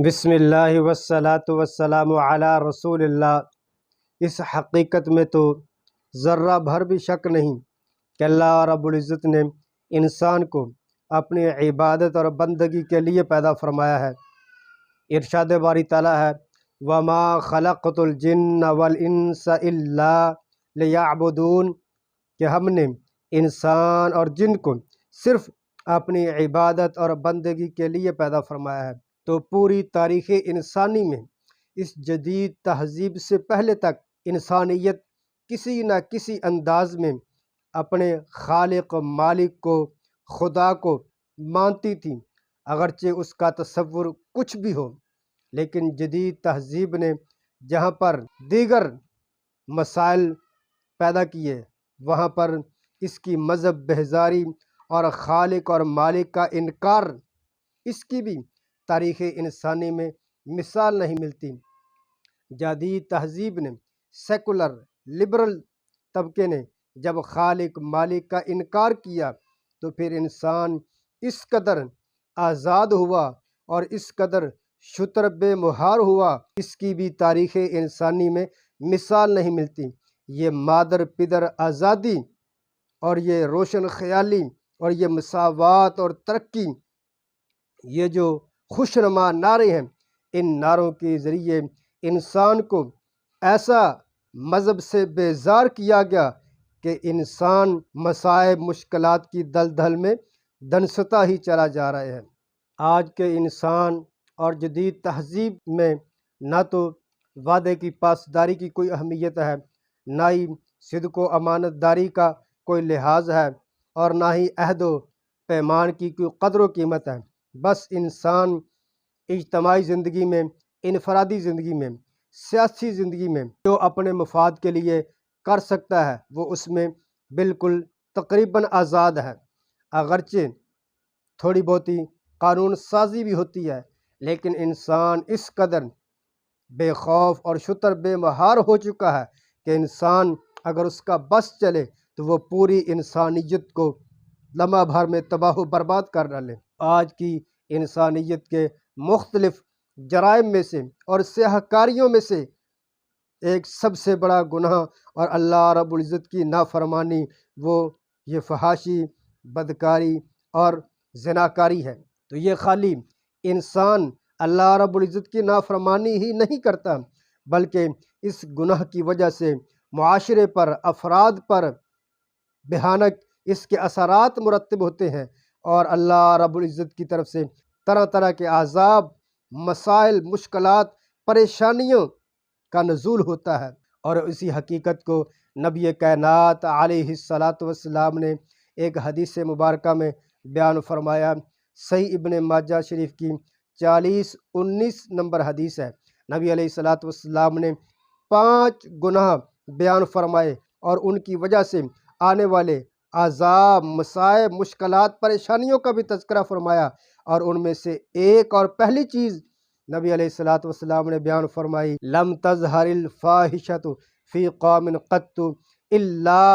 بسم اللہ والصلاة والسلام علی رسول اللہ۔ اس حقیقت میں تو ذرہ بھر بھی شک نہیں کہ اللہ رب العزت نے انسان کو اپنی عبادت اور بندگی کے لیے پیدا فرمایا ہے۔ ارشاد باری تعالیٰ ہے وَمَا خَلَقْتُ الْجِنَّ وَالْإِنسَ إِلَّا لِيَعْبُدُونَ، کہ ہم نے انسان اور جن کو صرف اپنی عبادت اور بندگی کے لیے پیدا فرمایا ہے۔ تو پوری تاریخ انسانی میں اس جدید تہذیب سے پہلے تک انسانیت کسی نہ کسی انداز میں اپنے خالق و مالک کو، خدا کو مانتی تھی، اگرچہ اس کا تصور کچھ بھی ہو۔ لیکن جدید تہذیب نے جہاں پر دیگر مسائل پیدا کیے، وہاں پر اس کی مذہب بیزاری اور خالق اور مالک کا انکار، اس کی بھی تاریخ انسانی میں مثال نہیں ملتی۔ جدید تہذیب نے، سیکولر لبرل طبقے نے جب خالق مالک کا انکار کیا تو پھر انسان اس قدر آزاد ہوا اور اس قدر شتر بے مہار ہوا، اس کی بھی تاریخ انسانی میں مثال نہیں ملتی۔ یہ مادر پدر آزادی اور یہ روشن خیالی اور یہ مساوات اور ترقی، یہ جو خوشنما نعرے ہیں، ان نعروں کے ذریعے انسان کو ایسا مذہب سے بیزار کیا گیا کہ انسان مصائب مشکلات کی دلدل میں دنستا ہی چلا جا رہا ہے۔ آج کے انسان اور جدید تہذیب میں نہ تو وعدے کی پاسداری کی کوئی اہمیت ہے، نہ ہی صدق و امانت داری کا کوئی لحاظ ہے، اور نہ ہی عہد و پیمان کی کوئی قدر و قیمت ہے۔ بس انسان اجتماعی زندگی میں، انفرادی زندگی میں، سیاسی زندگی میں جو اپنے مفاد کے لیے کر سکتا ہے وہ اس میں بالکل تقریباً آزاد ہے، اگرچہ تھوڑی بہتی قانون سازی بھی ہوتی ہے، لیکن انسان اس قدر بے خوف اور شتر بے مہار ہو چکا ہے کہ انسان اگر اس کا بس چلے تو وہ پوری انسانیت کو لمحہ بھر میں تباہ و برباد کر ڈالے۔ آج کی انسانیت کے مختلف جرائم میں سے اور سیاہ کاریوں میں سے ایک سب سے بڑا گناہ اور اللہ رب العزت کی نافرمانی، وہ یہ فحاشی، بدکاری اور زناکاری ہے۔ تو یہ خالی انسان اللہ رب العزت کی نافرمانی ہی نہیں کرتا، بلکہ اس گناہ کی وجہ سے معاشرے پر، افراد پر بھیانک اس کے اثرات مرتب ہوتے ہیں، اور اللہ رب العزت کی طرف سے طرح طرح کے عذاب، مسائل، مشکلات، پریشانیوں کا نزول ہوتا ہے۔ اور اسی حقیقت کو نبی کائنات علیہ السلام نے ایک حدیث مبارکہ میں بیان فرمایا۔ صحیح ابن ماجہ شریف کی 4019 نمبر حدیث ہے۔ نبی علیہ السلام نے 5 گناہ بیان فرمائے اور ان کی وجہ سے آنے والے عذاب، مصائب، مشکلات، پریشانیوں کا بھی تذکرہ فرمایا، اور ان میں سے ایک اور پہلی چیز نبی علیہ السلام نے بیان فرمائی لم تظہر الفاحشۃ فی قوم قط الا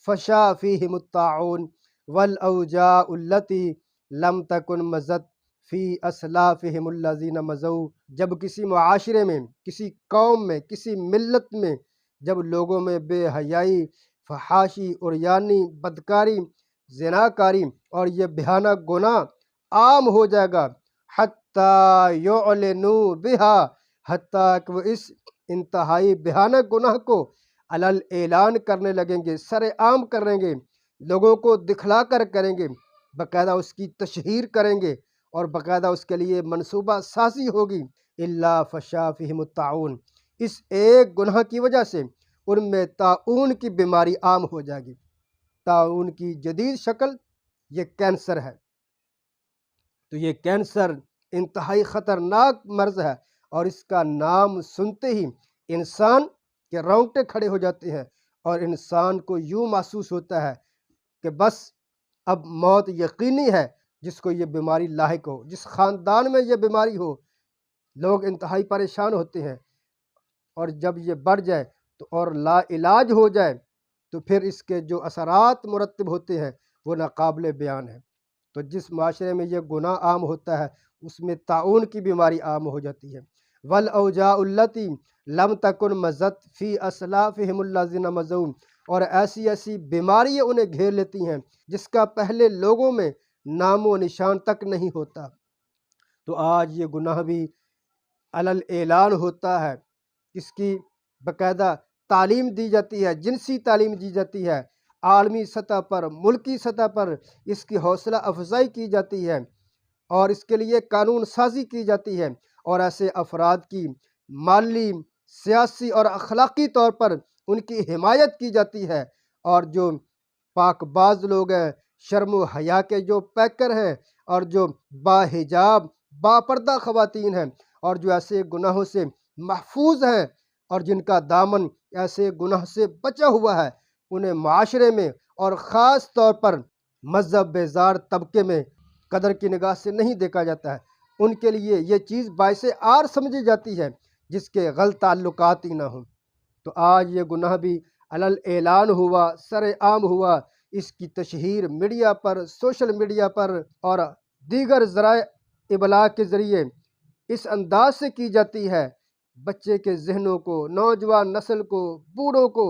فشا فیہم الطاعون والاوجاع التی لم تکن مضت فی اسلافہم الذین مضوا۔ جب کسی معاشرے میں، کسی قوم میں، کسی ملت میں جب لوگوں میں بے حیائی، فحاشی، عریانی، بدکاری، زناکاری اور یہ بھیانک گناہ عام ہو جائے گا، حتیٰ یعلنوا بہا، حتیٰ کہ وہ اس انتہائی بھیانک گناہ کو علل اعلان کرنے لگیں گے، سر عام کریں گے، لوگوں کو دکھلا کر کریں گے، باقاعدہ اس کی تشہیر کریں گے، اور باقاعدہ اس کے لیے منصوبہ سازی ہوگی۔ الا فشا فیہم الطاعون، اس ایک گناہ کی وجہ سے ان میں طاعون کی بیماری عام ہو جائے گی۔ طاعون کی جدید شکل یہ کینسر ہے۔ تو یہ کینسر انتہائی خطرناک مرض ہے، اور اس کا نام سنتے ہی انسان کے رونگٹے کھڑے ہو جاتے ہیں، اور انسان کو یوں محسوس ہوتا ہے کہ بس اب موت یقینی ہے۔ جس کو یہ بیماری لاحق ہو، جس خاندان میں یہ بیماری ہو، لوگ انتہائی پریشان ہوتے ہیں، اور جب یہ بڑھ جائے تو اور لا علاج ہو جائے تو پھر اس کے جو اثرات مرتب ہوتے ہیں وہ ناقابل بیان ہیں۔ تو جس معاشرے میں یہ گناہ عام ہوتا ہے اس میں طاعون کی بیماری عام ہو جاتی ہے۔ والاوجاع التی لم تکن مزت فی اسلافہم الذین مضوا، اور ایسی ایسی بیماریاں انہیں گھیر لیتی ہیں جس کا پہلے لوگوں میں نام و نشان تک نہیں ہوتا۔ تو آج یہ گناہ بھی علل اعلان ہوتا ہے، اس کی باقاعدہ تعلیم دی جاتی ہے، جنسی تعلیم دی جاتی ہے، عالمی سطح پر، ملکی سطح پر اس کی حوصلہ افزائی کی جاتی ہے، اور اس کے لیے قانون سازی کی جاتی ہے، اور ایسے افراد کی مالی، سیاسی اور اخلاقی طور پر ان کی حمایت کی جاتی ہے، اور جو پاک باز لوگ ہیں، شرم و حیا کے جو پیکر ہیں، اور جو باحجاب با پردہ خواتین ہیں، اور جو ایسے گناہوں سے محفوظ ہیں اور جن کا دامن ایسے گناہ سے بچا ہوا ہے، انہیں معاشرے میں اور خاص طور پر مذہب بیزار طبقے میں قدر کی نگاہ سے نہیں دیکھا جاتا ہے۔ ان کے لیے یہ چیز باعث عار سمجھی جاتی ہے جس کے غلط تعلقات ہی نہ ہوں۔ تو آج یہ گناہ بھی علل اعلان ہوا، سر عام ہوا، اس کی تشہیر میڈیا پر، سوشل میڈیا پر اور دیگر ذرائع ابلاغ کے ذریعے اس انداز سے کی جاتی ہے، بچے کے ذہنوں کو، نوجوان نسل کو، بوڑھوں کو،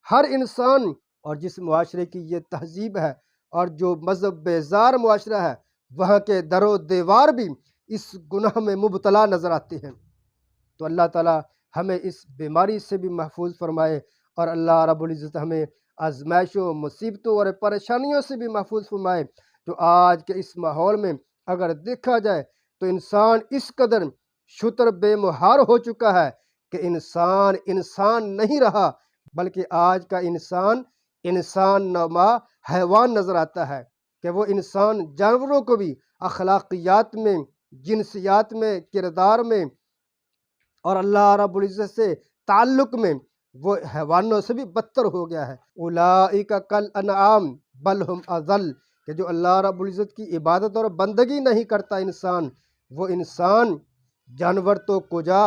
ہر انسان، اور جس معاشرے کی یہ تہذیب ہے اور جو مذہب بیزار معاشرہ ہے، وہاں کے در و دیوار بھی اس گناہ میں مبتلا نظر آتے ہیں۔ تو اللہ تعالی ہمیں اس بیماری سے بھی محفوظ فرمائے، اور اللہ رب العزت ہمیں آزمائشوں، مصیبتوں اور پریشانیوں سے بھی محفوظ فرمائے۔ تو آج کے اس ماحول میں اگر دیکھا جائے تو انسان اس قدر شتر بے مہار ہو چکا ہے کہ انسان انسان نہیں رہا، بلکہ آج کا انسان انسان نما حیوان نظر آتا ہے، کہ وہ انسان جانوروں کو بھی اخلاقیات میں، جنسیات میں، کردار میں اور اللہ رب العزت سے تعلق میں وہ حیوانوں سے بھی بدتر ہو گیا ہے۔ اولئک کالانعام بل ہم اضل، کہ جو اللہ رب العزت کی عبادت اور بندگی نہیں کرتا انسان، وہ انسان جانور تو کجا،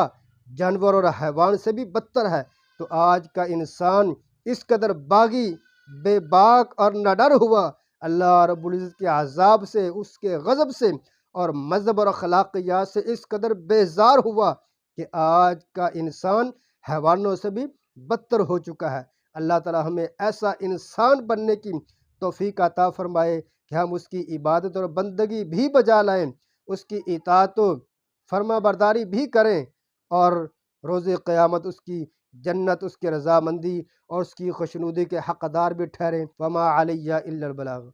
جانور اور حیوان سے بھی بدتر ہے۔ تو آج کا انسان اس قدر باغی، بے باک اور ناڈر ہوا اللہ رب العزت کے عذاب سے، اس کے غضب سے اور مذہب اور اخلاقیات سے اس قدر بیزار ہوا کہ آج کا انسان حیوانوں سے بھی بدتر ہو چکا ہے۔ اللہ تعالی ہمیں ایسا انسان بننے کی توفیق عطا فرمائے کہ ہم اس کی عبادت اور بندگی بھی بجا لائیں، اس کی اطاعت و فرما برداری بھی کریں، اور روز قیامت اس کی جنت، اس کی رضامندی اور اس کی خوشنودی کے حقدار بھی ٹھہریں۔ وما علیہ الا البلاغ۔